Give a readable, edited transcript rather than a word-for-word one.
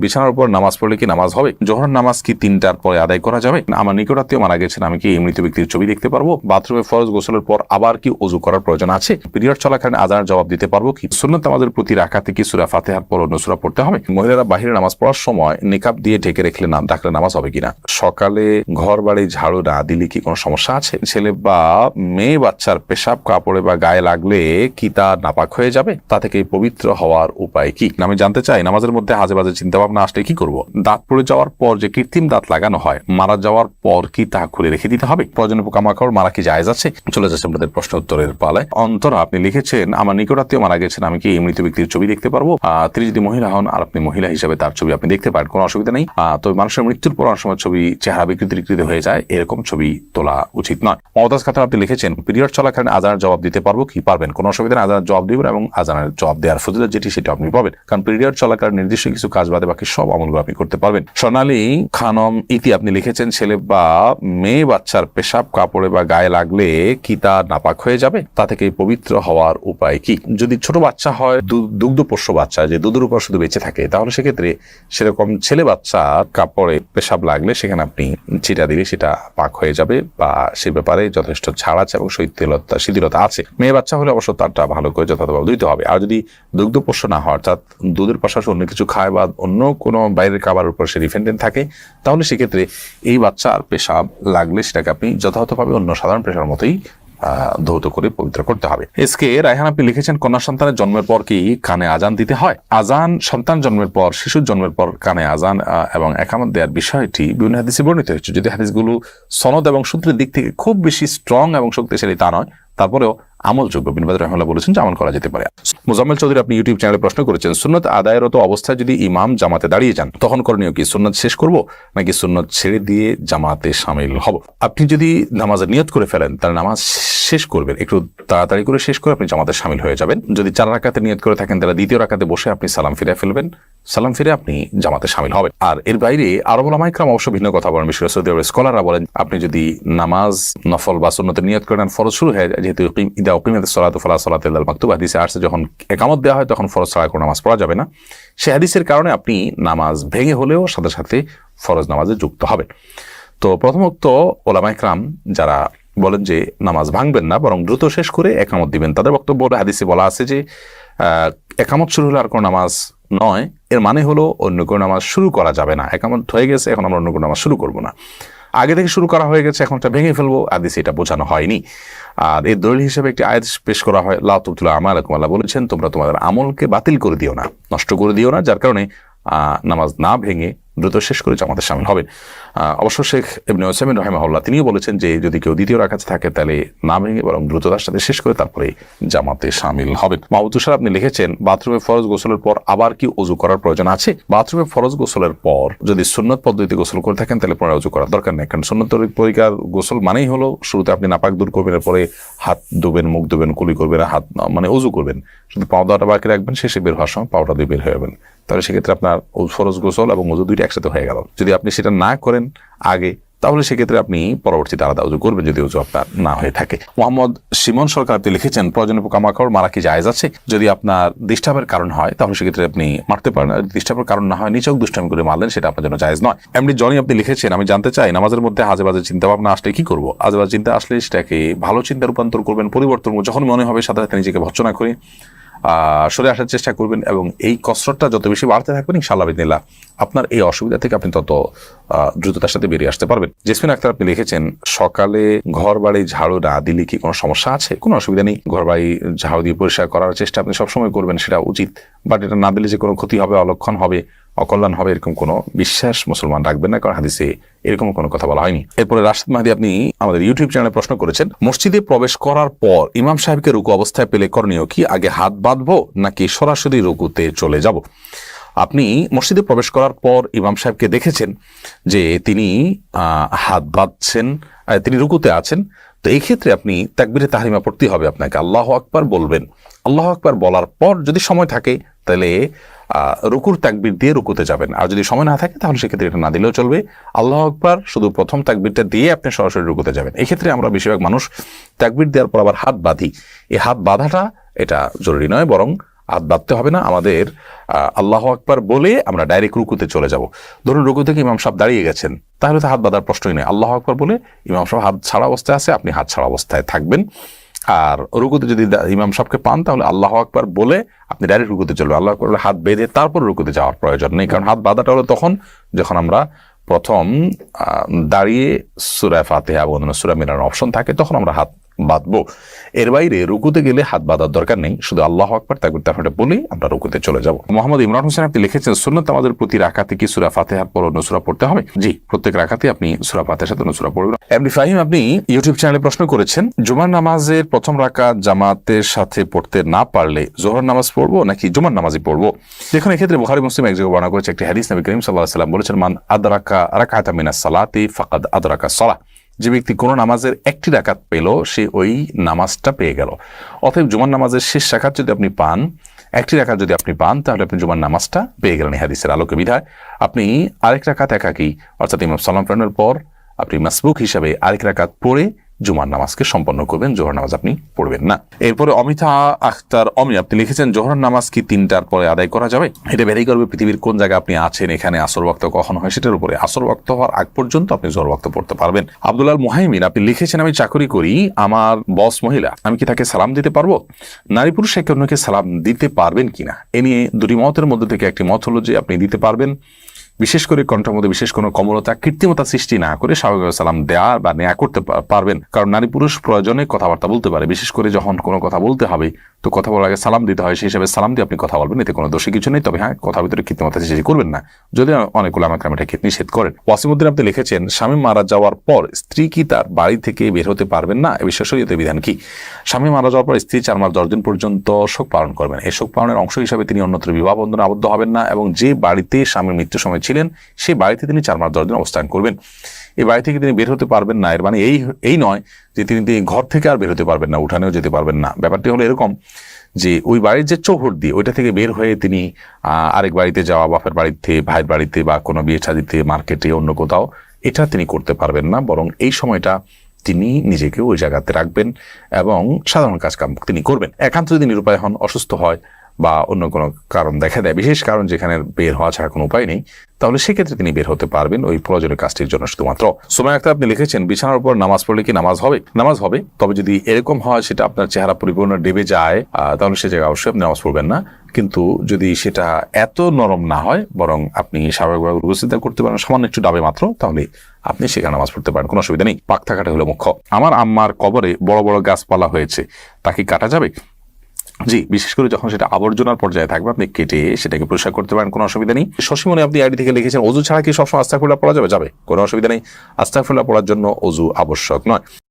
বিছানার উপর নামাজ পড়লে কি নামাজ হবে? জোহর নামাজ কি 3টার পরে আদায় করা যাবে? আমার নিকটাত্মীয় মারা গেছেন, আমি কি এই মৃত ব্যক্তির ছবি দেখতে পারবো? বাথরুমে ফরজ গোসলের পর আবার কি ওযু করার প্রয়োজন আছে? পিরিয়ড চলাকালীন আযানের জবাব দিতে পারবো কি? সুন্নাত নামাজের প্রতি রাকাতে কি সূরা ফাতিহার পর অন্য সূরা পড়তে হবে? মহিলারা বাহিরে নামাজ পড়ার সময় নিকাব দিয়ে ঢেকে রাখলে নামাজ হবে কিনা? সকালে ঘর বাড়ি ঝাড়ু না দিলে কি কোনো সমস্যা আছে? ছেলে বা মেয়ে বাচ্চার পেশাব কাপড়ে বা গায়ে লাগলে কি তা নাপাক হয়ে যাবে? তা থেকে পবিত্র হওয়ার উপায় কি? আমি জানতে চাই, নামাজের মধ্যে আজে বাজে চিন্তা ভাবনা আসলে কি করব? দাঁত পড়ে যাওয়ার পর যে কৃত্রিম দাঁত লাগানো হয়, মারা যাওয়ার পর কি তা খুলে রেখে দিতে হবে? প্রয়োজনে পোকামাকড় মারা কি জায়েজ আছে? চলে যাচ্ছে আমাদের প্রশ্ন উত্তরের পালায়। অন্তরা আপনি লিখেছেন, আমার নিকটাত্মীয় মারা গেছেন, আমি কি এই মৃত ব্যক্তির ছবি দেখতে পারবো? তিনি যদি মহিলা হন আর আপনি মহিলা হিসেবে তার ছবি আপনি দেখতে পারেন, কোনো অসুবিধা নেই। তবে মানুষের মৃত্যুর পর অনেক সময় ছবি চেহারা বিকৃতি হয়ে যায়, এরকম ছবি তোলা উচিত নয়। মমতাজ খাতুন আপনি লিখেছেন, পিরিয়ড চলাকালীন আযানের জবাব দিতে পারবো কি? পারবেন, কোনো অসুবিধা নেই। আযানের জবাব দিবেন এবং আযানের জবাব দেওয়ার ফজিলত যেটি সেটা আপনি পাবেন, কারণ পিরিয়ড চলাকালীন নির্দিষ্ট কিছু কাজ বাদে বাকি সব আমলগুলো আপনি করতে পারবেন। সোনালী খানম ইতি আপনি লিখেছেন, ছেলে বা মেয়ে বাচ্চার পেশাব কাপড়ে বা গায়ে লাগলে কি তা নাপাক হয়ে যাবে? তা থেকে পবিত্র হওয়ার উপায় কি? যদি ছোট বাচ্চা হয়, দুগ্ধপোষ্য বাচ্চা যে দুধের উপর শুধু বেঁচে থাকে, তাহলে সেক্ষেত্রে সেরকম ছেলে বাচ্চার কাপড়ে পেশাব লাগলে সেখানে আপনি ছিটা দিলে সেটা পাক হয়ে যাবে, বা সে ব্যাপারে যথেষ্ট ছাড় আছে এবং শিথিলতা আছে। মেয়ে বাচ্চা হলে অবশ্য তারটা ভালো করে যথাযথভাবে দিতে হবে। আর যদি দুগ্ধপোষ্য না হয়, অর্থাৎ দুধের পাশাপাশি অন্য কিছু খায় বা অন্য কোনো বাইরের খাবারের উপর সে ডিপেন্ডেন্ট থাকে, তাহলে সেক্ষেত্রে এই বাচ্চার পেশাব লাগলে সেটাকে আপনি যথাযথভাবে অন্য সাধারণ পেশার মতোই ধৌত করে পবিত্র করতে হবে। এসকে রায়হান আপনি লিখেছেন, কন্যা সন্তানের জন্মের পর কি কানে আজান দিতে হয়? আজান সন্তান জন্মের পর, শিশুর জন্মের পর কানে আজান এবং একামত দেওয়ার বিষয়টি বিভিন্ন হাদিসে বর্ণিত হয়েছে। যদি হাদিসগুলো সনদ এবং সূত্রের দিক থেকে খুব বেশি স্ট্রং এবং শক্তিশালী তা নয়, তারপরেও আমলযোগ্য। বিন বাজ রাহিমাহুল্লাহ বলেছেন যে আমল করা যেতে পারে। মুজাম্মেল চৌধুরী আপনি ইউটিউব চ্যানেলে প্রশ্ন করেছেন, সুন্নত আদায়রত অবস্থায় যদি ইমাম জামাতে দাঁড়িয়ে যান, তখন করণীয় কি? সুন্নত শেষ করব নাকি সুন্নত ছেড়ে দিয়ে জামাতে শামিল হব? আপনি যদি নামাজের নিয়ত করে ফেলেন, তাহলে নামাজ শেষ করবেন, একটু তাড়াতাড়ি করে শেষ করে আপনি জামাতে শামিল হয়ে যাবেন। যদি 4 রাকাতে নিয়ত করে থাকেন, তাহলে দ্বিতীয় রাকাতে বসে আপনি সালাম ফিরে ফেলবেন, সালাম ফিরে আপনি জামাতে শামিল হবেন। আর এর বাইরে আরব উলামায়ে কেরাম অবশ্য ভিন্ন কথা বলেন। বিশেষ করে সৌদি আরবের স্কলাররা বলেন, আপনি যদি নামাজ নফল বা সুন্নতের নিয়ত করেন, ফরজ শুরু হয়ে যায়, যেহেতু ইদা উকিমাতিস সালাতু ফালা সালাতা ইল্লাল মাকতুবা হাদিসে আসছে, যখন ইকামত দেওয়া হয় তখন ফরজ ছাড়া কোনো নামাজ পড়া যাবে না। সেই হাদিসের কারণে আপনি নামাজ ভেঙে হলেও সাথে সাথে ফরজ নামাজে যুক্ত হবেন। তো প্রথমত উলামায়ে কেরাম যারা বলেন যে নামাজ ভাঙবেন না, বরং দ্রুত শেষ করে একামত দিবেন, তাদের বক্তব্য হাদিসে বলা আছে যে একামত শুরু হলে আর কোনো নামাজ নয়, এর মানে হলো অন্য কোনো নামাজ শুরু করা যাবে না। একামত হয়ে গেছে, এখন আমরা অন্য কোনো নামাজ শুরু করবো না। আগে থেকে শুরু করা হয়ে গেছে, এখন এটা ভেঙে ফেলবো, হাদিসে এটা বোঝানো হয়নি। আর এর দলিল হিসেবে একটি আয়াত পেশ করা হয়, লা তুবতিলু আমালাকুম, আল্লাহ বলেছেন তোমরা তোমাদের আমলকে বাতিল করে দিও না, নষ্ট করে দিও না, যার কারণে নামাজ না ভেঙে দ্রুত শেষ করে জামাতে শামিল হবেন। অবশ্য শেখ ইবনে উসাইমিন রাহিমাহুল্লাহ তিনিও বলেছেন যে যদি কেউ দ্বিতীয় রাকাতে থাকে, তাহলে না ভেঙে বরং দ্রুততার সাথে শেষ করে তারপরে জামাতে শামিল হবেন। মাহমুদ তুষার আপনি লিখেছেন, বাথরুমে ফরজ গোসলের পর আবার কি ওযু করার প্রয়োজন আছে? বাথরুমে ফরজ গোসলের পর যদি সুন্নত পদ্ধতিতে গোসল করে থাকেন, তাহলে পুনরায় ওযু করার দরকার নেই, কারণ সুন্নত তরিকার গোসল মানেই হলো শুরুতে আপনি নাপাক দূর করবেন, এরপরে হাত ধুবেন, মুখ ধুবেন, কুলি করবেন, হাত মানে ওযু করবেন, শুধু পাও দাওয়াটা বাকি রাখবেন, শেষে বের হওয়ার সময় পাওটা দিয়ে বের হয়ে যাবেন। তাহলে সেক্ষেত্রে আপনার ফরজ গোসল এবং ওযু দুইটা একসাথে হয়ে গেল। যদি আপনি সেটা না করেন আগে, তাহলে সেক্ষেত্রে আপনি পরবর্তীতে আলাদা ওযু করবেন যদি ওযু আপনার না হয়ে থাকে। মোহাম্মদ সিমন সরকার আপনি লিখেছেন, প্রয়োজনে পোকামাকড় মারা কি জায়েজ আছে? যদি আপনার ডিস্টার্বের কারণ হয়, তাহলে সেক্ষেত্রে আপনি মারতে পারেন। ডিস্টার্বের কারণ না হয় নিচক দুষ্টামি করে মারলেন, সেটা আপনার জন্য জায়েজ নয়। এমডি জনি আপনি লিখেছেন, আমি জানতে চাই নামাজের মধ্যে আজে বাজে চিন্তা ভাবনা আসলে কি করবো? আজে বাজে চিন্তা আসলে সেটাকে ভালো চিন্তা রূপান্তর করবেন, পরিবর্তন যখন মনে হবে সাথে সাথে নিজেকে ভর্ৎসনা করে সরে আসার চেষ্টা করবেন, এবং এই কসরতটা যত বেশি বাড়তে থাকবেন, ইনশাআল্লাহ বিদিনিল্লাহ আপনার এই অসুবিধা থেকে আপনি তত দ্রুততার সাথে বেরিয়ে আসতে পারবেন। জেসমিন আক্তার আপনি লিখেছেন, সকালে ঘর বাড়ি ঝাড়ু না দিলে কি কোনো সমস্যা আছে? কোনো অসুবিধা নেই, ঘর বাড়ি ঝাড়ু দিয়ে পরিষ্কার করার চেষ্টা আপনি সবসময় করবেন, সেটা উচিত। বাট এটা না দিলে যে কোনো ক্ষতি হবে, অলক্ষণ হবে, অকল্যাণ হবে, এরকম কোনো বিশ্বাস মুসলমান রাখবেন না, কারণ হাদিসে এরকম কোনো কথা বলা হয়নি। এরপরে রাশিদ মাহদি আপনি আমাদের ইউটিউব চ্যানেলে প্রশ্ন করেছেন, মসজিদে প্রবেশ করার পর ইমাম সাহেবকে রুকু অবস্থায় পেলে করণীয় কি? আগে হাত বাঁধবো নাকি সরাসরি রুকুতে চলে যাব? আপনি মসজিদে প্রবেশ করার পর ইমাম সাহেবকে দেখেছেন যে তিনি হাত বাঁধছেন, তিনি রুকুতে আছেন, তো এই ক্ষেত্রে আপনি তাকবীরে তাহরিমা পড়তে হবে, আপনাকে আল্লাহু আকবার বলবেন। আল্লাহু আকবার বলার পর যদি সময় থাকে, তাহলে রুকুর তাকবীর দিয়ে রুকুতে যাবেন, আর যদি সময় না থাকে তাহলে সেক্ষেত্রে এটা না দিলেও চলবে। আল্লাহু আকবার শুধু প্রথম তাকবীরটা দিয়ে আপনি সরাসরি রুকুতে যাবেন। এই ক্ষেত্রে আমরা বেশিরভাগ মানুষ তাকবীর দেওয়ার পর আবার হাত বাঁধি। এই হাত বাঁধাটা এটা জরুরি নয়, বরং হাত বাঁধতে হবে না, আমাদের আল্লাহু আকবার বলে আমরা ডাইরেক্ট রুকুতে চলে যাব। ধরুন রুকু থেকে ইমাম সাহেব দাঁড়িয়ে গেছেন, তাহলে তো হাত বাঁধার প্রশ্নই নেই। আল্লাহু আকবার বলে ইমাম সাহেব হাত ছাড়া অবস্থায় আছে, আপনি হাত ছাড়া অবস্থায় থাকবেন। আর রুকুতে যদি ইমাম সাহেবকে পান, তাহলে আল্লাহু আকবার বলে আপনি ডাইরেক্ট রুকুতে চলবেন। আল্লাহু আকবার বলে হাত বেঁধে তারপর রুকুতে যাওয়ার প্রয়োজন নেই, কারণ হাত বাঁধাটা হলো তখন যখন আমরা প্রথম দাঁড়িয়ে সূরা ফাতিহা এবং সূরা মিলানোর অপশন থাকে, তখন আমরা হাত বাঁধবো। এর বাইরে রুকুতে গেলে হাত বাঁধার দরকার নেই, শুধু আল্লাহু আকবার তাকবীর তাহমিদ বলেই আমরা রুকুতে চলে যাব। মোহাম্মদ ইমরান হোসেন আপনি লিখেছেন, সুন্নাত আমাদের প্রতি রাকাতে কি সূরা ফাতিহার পর অন্য সূরা পড়তে হবে? জি, প্রত্যেক রাকাতে আপনি সূরা ফাতিহার সাথে অন্য সূরা পড়বেন। এমডি ফাহিম আপনি ইউটিউব চ্যানেলে প্রশ্ন করেছেন, জুমার নামাজের প্রথম রাকাত জামাতের সাথে পড়তে না পারলে যোহর নামাজ পড়বো নাকি জুমার নামাজই পড়বো? দেখুন, এক্ষেত্রে বুখারী মুসলিম এক জায়গায় বর্ণনা করেছে একটি হাদিস, নবী করিম সাল্লাল্লাহু আলাইহি ওয়াসাল্লাম বলেছেন, মান আদরাকা রাকাতাম মিনাস সালাতি ফাকাদ আদরাকা সালাহ। যে ব্যক্তি কোনো নামাজের একটি রাকাত পেল, সে ওই নামাজটা পেয়ে গেল। অতএব জুমার নামাজের শেষ রাকাত যদি আপনি পান, একটি রাকাত যদি আপনি পান, তাহলে আপনি জুমার নামাজটা পেয়ে গেলেন। এই হাদিসের আলোকে বিধায় আপনি আরেক রাকাত একাকী, অর্থাৎ ইমাম সালাম ফেরানোর পর আপনি মাসবুক হিসাবে আরেক রাকাত পড়ে জুমার নামাজকে সম্পন্ন করবেন, জোহর নামাজ আপনি পড়বেন না। এরপরে অমিতা আখতার অমি আপনি লিখেছেন, জোহর নামাজ কি 3টার পরে আদায় করা যাবে? এটা ভেরি করবে পৃথিবীর কোন জায়গায় আপনি আছেন, এখানে আসর ওয়াক্ত কখন হয় সেটার উপরে। আসর ওয়াক্ত হওয়ার আগ পর্যন্ত আপনি জোহর ওয়াক্ত পড়তে পারবেন। আব্দুল্লাহ মুহাইমিন আপনি লিখেছেন, আমি চাকরি করি, আমার বস মহিলা, আমি কি তাকে সালাম দিতে পারবো? নারী পুরুষ একে অন্যকে সালাম দিতে পারবেন কিনা এ নিয়ে দুটি মতের মধ্যে থেকে একটি মত হলো যে আপনি দিতে পারবেন, বিশেষ করে কণ্ঠের মধ্যে বিশেষ কোনো কমলতা কৃত্রিমতা সৃষ্টি না করে স্বাভাবিকভাবে সালাম দেওয়া বা নেয়া করতে পারবেন। কারণ নারী পুরুষ প্রয়োজনে কথাবার্তা বলতে পারে, বিশেষ করে যখন কোনো কথা বলতে হবে তো কথা বলার আগে সালাম দিতে হয়, সেই হিসাবে সালাম দিয়ে আপনি কথা বলবেন, এতে কোনো দোষী কিছু নেই। তবে হ্যাঁ, কথার ভিতরে কৃত্রিমতা সৃষ্টি করবেন না, যদি অনেক উলামা কেরাম এটাকে নিষেধ করেন। ওয়াসিমউদ্দিন আপনি লিখেছেন, স্বামী মারা যাওয়ার পর স্ত্রী কি তার বাড়ি থেকে বের হতে পারবেন না? এ বিষয়ে শরীয়তের বিধান কি? স্বামী মারা যাওয়ার পর স্ত্রী 4 মাস 10 দিন পর্যন্ত শোক পালন করবেন। এই শোক পালনের অংশ হিসাবে তিনি অন্যত্র বিবাহ বন্ধনে আবদ্ধ হবেন না, এবং যে বাড়িতে স্বামীর মৃত্যুর সময় ছিলেন সেই বাড়িতে তিনি 4 মাস 10 দিন অবস্থান করবেন। এই বাড়ি থেকে তিনি বের হতে পারবেন না, এর মানে এই নয় যে তিনি ঘর থেকে আর বের হতে পারবেন না, উঠানেও যেতে পারবেন না। ব্যাপারটি হলো এরকম যে ওই বাড়ির যে চৌহদ দিয়ে ওইটা থেকে বের হয়ে তিনি আরেক বাড়িতে যাওয়া, বাপের বাড়িতে, ভাইয়ের বাড়িতে বা কোনো বিয়ে শাদিতে, মার্কেটে, অন্য কোথাও, এটা তিনি করতে পারবেন না। বরং এই সময়টা তিনি নিজেকে ওই জায়গাতে রাখবেন এবং সাধারণ কাজকাম তিনি করবেন। একান্ত যদি নিরুপায় হন, অসুস্থ হয় বা অন্য কোনো কারণ দেখা দেয়, বিশেষ কারণ যেখানে বের হওয়া ছাড়া কোনো উপায় নেই, তাহলে সেক্ষেত্রে তিনি বের হতে পারবেন ওই প্রয়োজনীয় কাজটির জন্য শুধুমাত্র। সুমাইয়া আক্তার আপনি লিখেছেন, বিছানার উপর নামাজ পড়লে কি নামাজ হবে? নামাজ হবে, তবে যদি এরকম হয় সেটা আপনার চেহারা পরিপূর্ণ ডেবে যায়, তাহলে সে জায়গায় অবশ্যই আপনি নামাজ পড়বেন না। কিন্তু যদি সেটা এত নরম না হয়, বরং আপনি স্বাভাবিকভাবে উপস্থিত করতে পারেন, সামান্য একটু ডাবে মাত্র, তাহলে আপনি সেখানে নামাজ পড়তে পারেন, কোনো অসুবিধা নেই। পাক থাকাটা হলো মুখ্য। আমার আম্মার কবরে বড় বড় গাছপালা হয়েছে, তা কি কাটা যাবে? জি, বিশেষ করে যখন সেটা আবর্জনার পর্যায়ে থাকবে, আপনি কেটে সেটাকে পরিষ্কার করতে পারেন, কোনো অসুবিধা নেই। শশীমণি আপনি আইডি থেকে লিখেছেন, অজু ছাড়া কি সবসময় আস্তাগফিরুল্লাহ পড়া যাবে? যাবে, কোনো অসুবিধা নেই। আস্তাগফিরুল্লাহ পড়ার জন্য অজু আবশ্যক নয়।